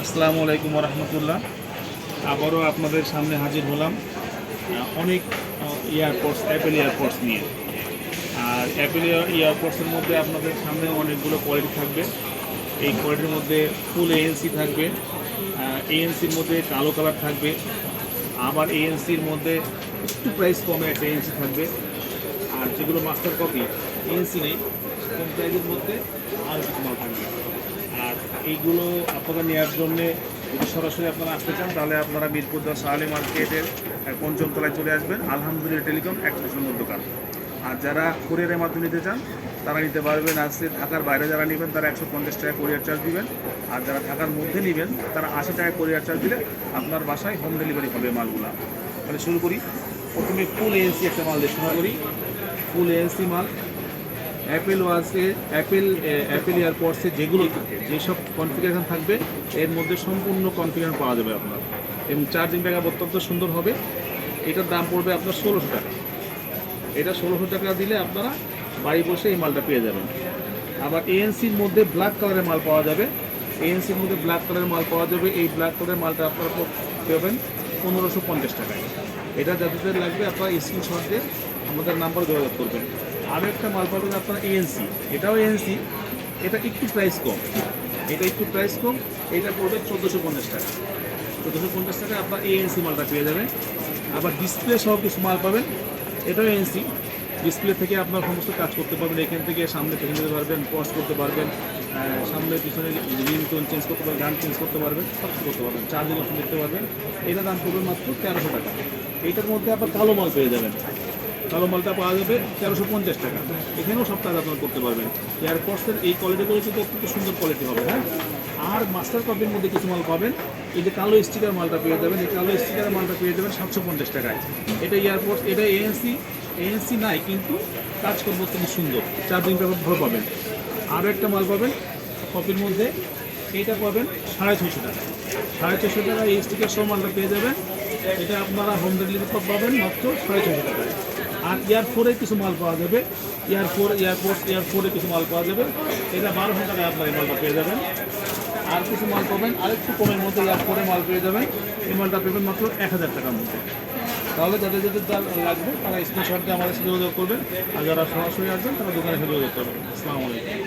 আসসালামু আলাইকুম রহমতুল্লাহ। আবারও আপনাদের সামনে হাজির হলাম অনেক এয়ারপোর্টস অ্যাপেল এয়ারপোর্টস নিয়ে। আর অ্যাপেল এয়ারপোর্টসের মধ্যে আপনাদের সামনে অনেকগুলো কোয়ালিটি থাকবে। এই কোয়ালিটির মধ্যে ফুল এএনসি থাকবে, এএনসির মধ্যে কালো কালার থাকবে, আবার এএনসির মধ্যে একটু প্রাইস কমে একটা এএনসি থাকবে। আর যেগুলো মাস্টার কপি এএনসি নেই, কম প্রাইসের মধ্যে আর কিছু মাল থাকবে। আর এইগুলো আপনারা নেওয়ার জন্যে যদি সরাসরি আপনারা আসতে চান তাহলে আপনারা মিরপুর 10 আলী মার্কেটের পঞ্চমতলায় চলে আসবেন। আলহামদুলিল্লাহ টেলিকম 100 নম্বর দোকান। আর যারা কুরিয়ারের মাধ্যমে নিতে চান তারা নিতে পারবেন। আজকে ঢাকার বাইরে যারা নেবেন তারা 150 টাকা কুরিয়ার চার্জ দিবেন। আর যারা ঢাকার মধ্যে নেবেন তারা 80 টাকা কুরিয়ার চার্জ দিলে আপনার বাসায় হোম ডেলিভারি হবে মালগুলা। তাহলে শুরু করি। প্রথমে ফুল এএনসি একটা মাল দিয়ে শুরু করি। ফুল এএনসি মাল অ্যাপেল এয়ারপোর্টসে যেগুলো থাকে, যেসব কনফিগারেশন থাকবে এর মধ্যে সম্পূর্ণ কনফিগারেশন পাওয়া যাবে আপনার। এবং চার্জিং ব্যাকআপ অত্যন্ত সুন্দর হবে। এটার দাম পড়বে আপনার 1600 টাকা। এটা 1600 টাকা দিলে আপনারা বাড়ি বসে এই মালটা পেয়ে যাবেন। আবার এএনসির মধ্যে ব্ল্যাক কালারের মাল পাওয়া যাবে। এএনসির মধ্যে ব্ল্যাক কালারের মাল পাওয়া যাবে। এই ব্ল্যাক কালারের মালটা আপনারা পাবেন 1550 টাকায়। এটা যাদের লাগবে আপনারা স্ক্রিনশট দিয়ে আমাদের নাম্বার যোগাযোগ করবেন। আরও একটা মাল পাবেন আপনার এএনসি, এটাও এএনসি, এটা একটু প্রাইস কম। এটা পড়বে 1450 টাকা। 1450 টাকায় আপনার এএনসি মালটা পেয়ে যাবেন। আবার ডিসপ্লে সহ কিছু মাল পাবেন, এটাও এএনসি। ডিসপ্লে থেকে আপনার সমস্ত কাজ করতে পারবেন। এখান থেকে সামনে পেছনে যেতে পারবেন, পজ করতে পারবেন, সামনে পিছনে রিংটোন চেঞ্জ করতে পারবেন, গান চেঞ্জ করতে পারবেন, সব কিছু করতে পারবেন। চার্জিং অপশন দেখতে পারবেন। এটার দাম পড়বে মাত্র 1300 টাকা। এইটার মধ্যে আপনার কালো মাল পেয়ে যাবেন। কালো মালটা পাওয়া যাবে 1350 টাকা। এখানেও সব কাজ আপনারা করতে পারবেন। এয়ারপোর্টসের এই কোয়ালিটিগুলো কিন্তু অত্যন্ত সুন্দর কোয়ালিটি হবে। হ্যাঁ, আর মাস্টার কপির মধ্যে কিছু মাল পাবেন। এই যে কালো স্টিকার মালটা পেয়ে যাবেন, এই কালো স্টিকার মালটা পেয়ে যাবেন 750 টাকায়। এটা এয়ারপোর্টস, এটা এএনসি নাই কিন্তু কাজ করবো অত্যন্ত সুন্দর। চার্জিং ব্যাপার ভালো পাবেন। আরও একটা মাল পাবেন কপির মধ্যে, এইটা পাবেন 650 টাকা। 650 টাকা এই স্টিকার সহ মালটা পেয়ে যাবেন। এটা আপনারা হোম ডেলিভারি পাবেন মাত্র 650 টাকায়। আর এয়ারফোরে কিছু মাল পাওয়া যাবে। এয়ারফোরে কিছু মাল পাওয়া যাবে। এটা 1200 টাকায় আপনার এই মালটা পেয়ে যাবেন। আর কিছু মাল পাবেন আরেকটু কমের মধ্যে, এয়ারফোরে মাল পেয়ে যাবেন। এই মালটা পেবেন মাত্র 1000 টাকার মধ্যে। তাহলে যাদের লাগবে তারা স্ক্রিনশট দিয়ে আমাদের সাথে যোগাযোগ করবেন। আর যারা সরাসরি আসবেন তারা দোকানে এসে যোগাযোগ করবেন। আসসালামু আলাইকুম।